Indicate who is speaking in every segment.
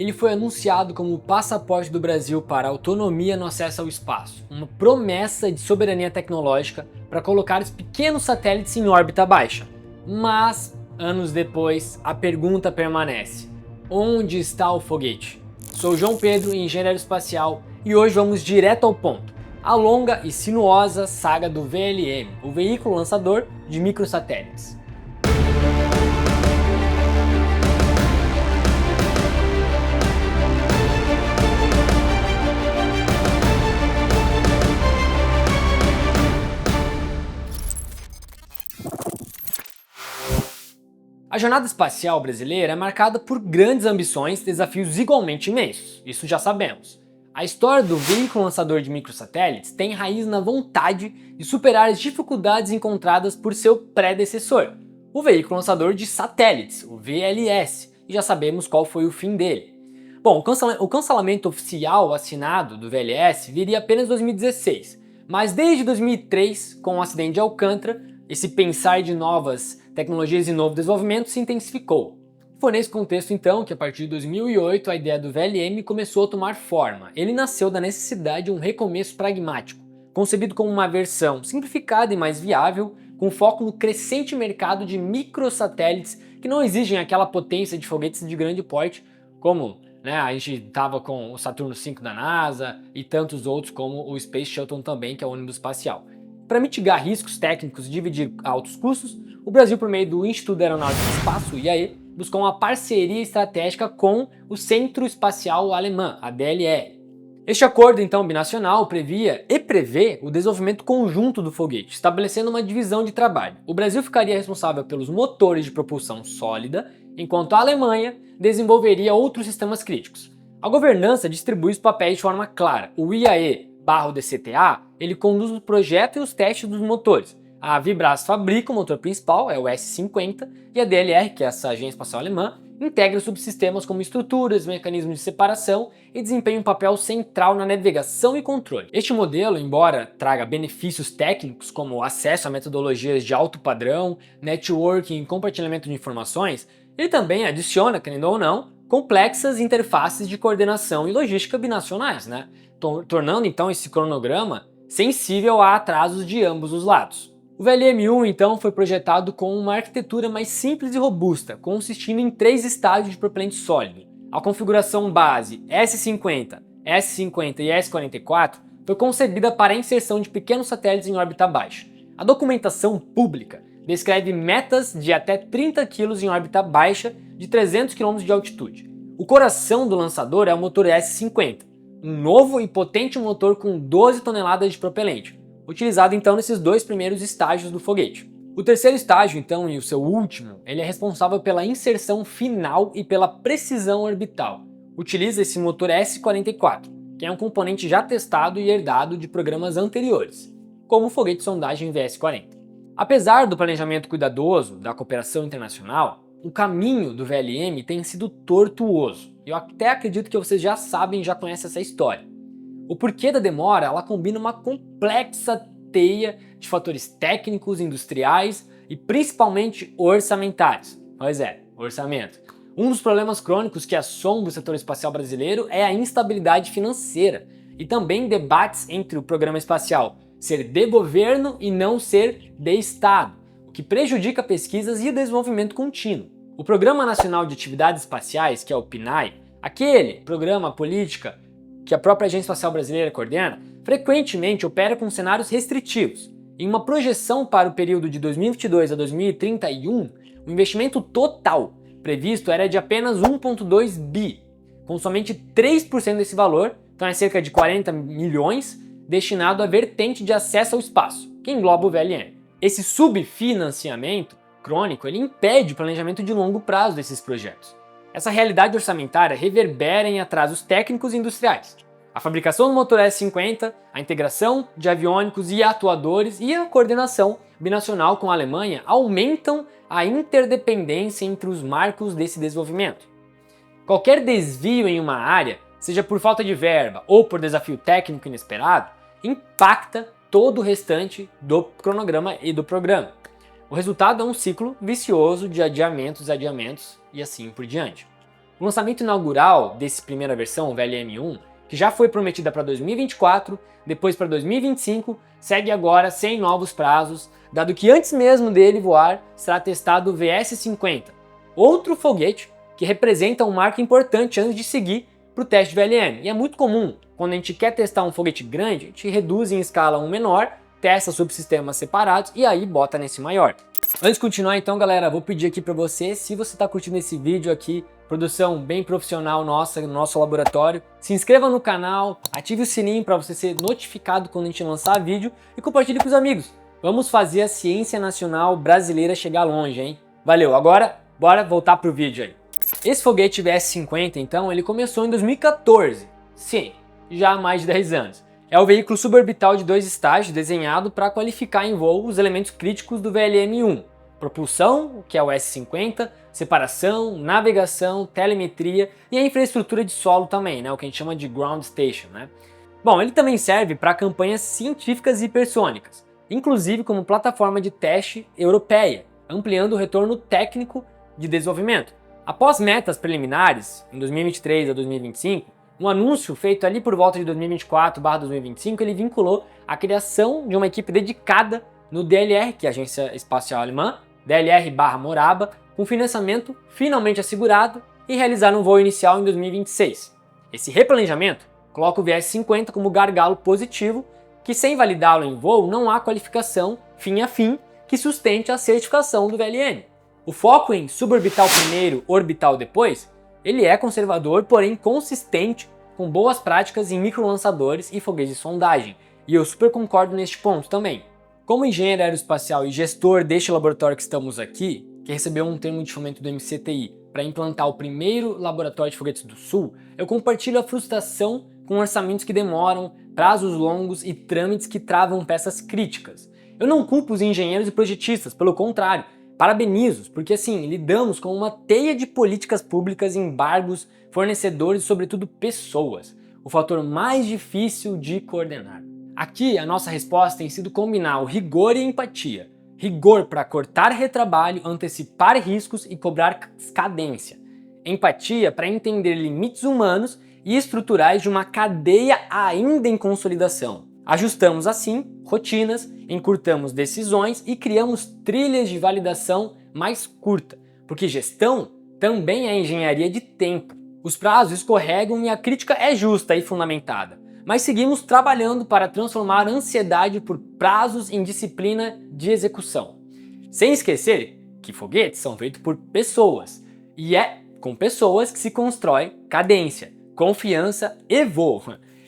Speaker 1: ele foi anunciado como o passaporte do Brasil para a autonomia no acesso ao espaço, uma promessa de soberania tecnológica para colocar os pequenos satélites em órbita baixa. Mas, anos depois, a pergunta permanece: onde está o foguete? Sou João Pedro, engenheiro espacial, e hoje vamos direto ao ponto: a longa e sinuosa saga do VLM, o veículo lançador de microsatélites. A jornada espacial brasileira é marcada por grandes ambições e desafios igualmente imensos, isso já sabemos. A história do veículo lançador de microsatélites tem raiz na vontade de superar as dificuldades encontradas por seu predecessor, o veículo lançador de satélites, o VLS, e já sabemos qual foi o fim dele. Bom, o cancelamento oficial assinado do VLS viria apenas em 2016, mas desde 2003, com o acidente de Alcântara, esse pensar de novas tecnologias e novo desenvolvimento se intensificou. Foi nesse contexto então que a partir de 2008 a ideia do VLM começou a tomar forma. Ele nasceu da necessidade de um recomeço pragmático, concebido como uma versão simplificada e mais viável, com foco no crescente mercado microsatélites que não exigem aquela potência de foguetes de grande porte, como a gente estava com o Saturno V da NASA e tantos outros como o Space Shuttle também, que é o ônibus espacial. Para mitigar riscos técnicos e dividir altos custos, o Brasil, por meio do Instituto Aeronáutico e Espaço, IAE, buscou uma parceria estratégica com o Centro Espacial Alemão, a DLR. Este acordo, então, binacional previa e prevê o desenvolvimento conjunto do foguete, estabelecendo uma divisão de trabalho. O Brasil ficaria responsável pelos motores de propulsão sólida, enquanto a Alemanha desenvolveria outros sistemas críticos. A governança distribui os papéis de forma clara. O IAE/o DCTA, ele conduz o projeto e os testes dos motores. A Vibras fabrica o motor principal, é o S-50, e a DLR, que é essa agência espacial alemã, integra subsistemas como estruturas, mecanismos de separação e desempenha um papel central na navegação e controle. Este modelo, embora traga benefícios técnicos como acesso a metodologias de alto padrão, networking e compartilhamento de informações, ele também adiciona, querendo ou não, complexas interfaces de coordenação e logística binacionais, tornando então esse cronograma sensível a atrasos de ambos os lados. O VLM-1 então foi projetado com uma arquitetura mais simples e robusta, consistindo em 3 estágios de propelente sólido. A configuração base S-50, S-50 e S-44 foi concebida para a inserção de pequenos satélites em órbita baixa. A documentação pública descreve metas de até 30 kg em órbita baixa de 300 km de altitude. O coração do lançador é o motor S-50, um novo e potente motor com 12 toneladas de propelente, utilizado então nesses 2 primeiros estágios do foguete. O terceiro estágio, então, e o seu último, ele é responsável pela inserção final e pela precisão orbital. Utiliza esse motor S-44, que é um componente já testado e herdado de programas anteriores, como o foguete de sondagem VS-40. Apesar do planejamento cuidadoso da cooperação internacional, o caminho do VLM tem sido tortuoso. Eu até acredito que vocês já sabem, já conhecem essa história. O porquê da demora, ela combina uma complexa teia de fatores técnicos, industriais e principalmente orçamentários. Pois é, orçamento. Um dos problemas crônicos que assombra o setor espacial brasileiro é a instabilidade financeira e também debates entre o programa espacial ser de governo e não ser de Estado, o que prejudica pesquisas e o desenvolvimento contínuo. O Programa Nacional de Atividades Espaciais, que é o PNAE, aquele programa política que a própria Agência Espacial Brasileira coordena, frequentemente opera com cenários restritivos. Em uma projeção para o período de 2022 a 2031, o investimento total previsto era de apenas 1,2 bi, com somente 3% desse valor, então é cerca de 40 milhões, destinado à vertente de acesso ao espaço, que engloba o VLM. Esse subfinanciamento crônico ele impede o planejamento de longo prazo desses projetos. Essa realidade orçamentária reverbera em atrasos técnicos e industriais. A fabricação do motor S-50, a integração de aviônicos e atuadores e a coordenação binacional com a Alemanha aumentam a interdependência entre os marcos desse desenvolvimento. Qualquer desvio em uma área, seja por falta de verba ou por desafio técnico inesperado, impacta todo o restante do cronograma e do programa. O resultado é um ciclo vicioso de adiamentos e assim por diante. O lançamento inaugural dessa primeira versão, o VLM-1, que já foi prometida para 2024, depois para 2025, segue agora sem novos prazos, dado que antes mesmo dele voar, será testado o VS-50, outro foguete que representa um marco importante antes de seguir para o teste de VLM. E é muito comum, quando a gente quer testar um foguete grande, a gente reduz em escala um menor, testa subsistemas separados e aí bota nesse maior. Antes de continuar então, galera, vou pedir aqui para você, se você está curtindo esse vídeo aqui, produção bem profissional nossa, no nosso laboratório, se inscreva no canal, ative o sininho para você ser notificado quando a gente lançar vídeo e compartilhe com os amigos. Vamos fazer a ciência nacional brasileira chegar longe, hein? Valeu, agora bora voltar pro vídeo aí. Esse foguete VS-50, então, ele começou em 2014. Sim, já há mais de 10 anos. É o veículo suborbital de 2 estágios desenhado para qualificar em voo os elementos críticos do VLM-1. Propulsão, que é o S-50, separação, navegação, telemetria e a infraestrutura de solo também, né, o que a gente chama de ground station, né? Bom, ele também serve para campanhas científicas e hipersônicas, inclusive como plataforma de teste europeia, ampliando o retorno técnico de desenvolvimento. Após metas preliminares, em 2023 a 2025, um anúncio feito ali por volta de 2024/2025, ele vinculou a criação de uma equipe dedicada no DLR, que é a Agência Espacial Alemã, DLR/Moraba, com financiamento finalmente assegurado e realizar um voo inicial em 2026. Esse replanejamento coloca o VS-50 como gargalo positivo, que sem validá-lo em voo não há qualificação fim a fim que sustente a certificação do VLM. O foco em suborbital primeiro, orbital depois, ele é conservador, porém consistente, com boas práticas em microlançadores e foguetes de sondagem, e eu super concordo neste ponto também. Como engenheiro aeroespacial e gestor deste laboratório que estamos aqui, que recebeu um termo de fomento do MCTI para implantar o primeiro laboratório de foguetes do Sul, eu compartilho a frustração com orçamentos que demoram, prazos longos e trâmites que travam peças críticas. Eu não culpo os engenheiros e projetistas, pelo contrário, parabenizo-os, porque assim, lidamos com uma teia de políticas públicas, embargos, fornecedores e sobretudo pessoas, o fator mais difícil de coordenar. Aqui a nossa resposta tem sido combinar o rigor e a empatia. Rigor para cortar retrabalho, antecipar riscos e cobrar cadência. Empatia para entender limites humanos e estruturais de uma cadeia ainda em consolidação. Ajustamos assim rotinas, encurtamos decisões e criamos trilhas de validação mais curta, porque gestão também é engenharia de tempo. Os prazos escorregam e a crítica é justa e fundamentada, mas seguimos trabalhando para transformar a ansiedade por prazos em disciplina de execução. Sem esquecer que foguetes são feitos por pessoas, e é com pessoas que se constrói cadência, confiança e voo.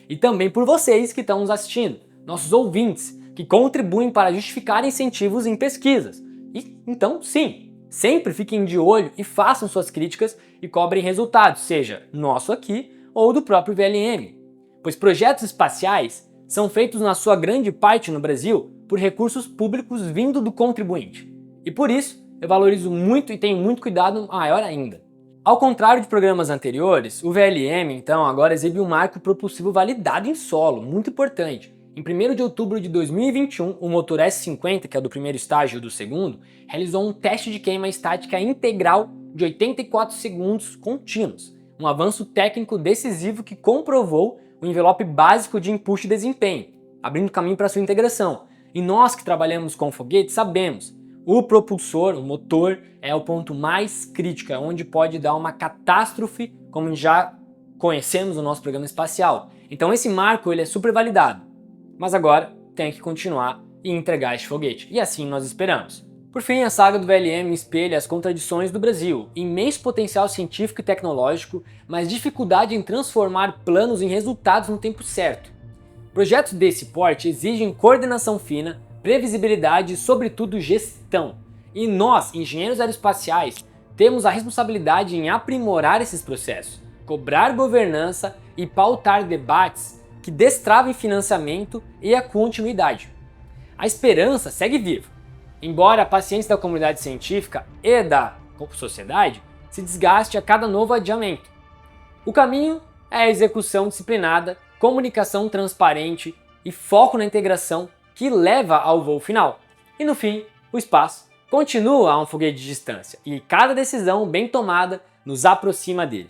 Speaker 1: E também por vocês que estão nos assistindo, nossos ouvintes, que contribuem para justificar incentivos em pesquisas. E então, sim, sempre fiquem de olho e façam suas críticas e cobrem resultados, seja nosso aqui ou do próprio VLM. Pois projetos espaciais são feitos na sua grande parte no Brasil por recursos públicos vindo do contribuinte. E por isso, eu valorizo muito e tenho muito cuidado maior ainda. Ao contrário de programas anteriores, o VLM, então, agora exibe um marco propulsivo validado em solo, muito importante. Em 1º de outubro de 2021, o motor S-50, que é o do primeiro estágio e do segundo, realizou um teste de queima estática integral de 84 segundos contínuos, um avanço técnico decisivo que comprovou o envelope básico de input e desempenho, abrindo caminho para sua integração. E nós que trabalhamos com foguetes sabemos, o propulsor, o motor, é o ponto mais crítico, é onde pode dar uma catástrofe, como já conhecemos no nosso programa espacial. Então esse marco ele é super validado. Mas agora tem que continuar e entregar este foguete, e assim nós esperamos. Por fim, a saga do VLM espelha as contradições do Brasil, imenso potencial científico e tecnológico, mas dificuldade em transformar planos em resultados no tempo certo. Projetos desse porte exigem coordenação fina, previsibilidade e, sobretudo, gestão. E nós, engenheiros aeroespaciais, temos a responsabilidade em aprimorar esses processos, cobrar governança e pautar debates que destravem financiamento e a continuidade. A esperança segue viva, embora a paciência da comunidade científica e da sociedade se desgaste a cada novo adiamento. O caminho é a execução disciplinada, comunicação transparente e foco na integração que leva ao voo final. E no fim, o espaço continua a um foguete de distância e cada decisão bem tomada nos aproxima dele.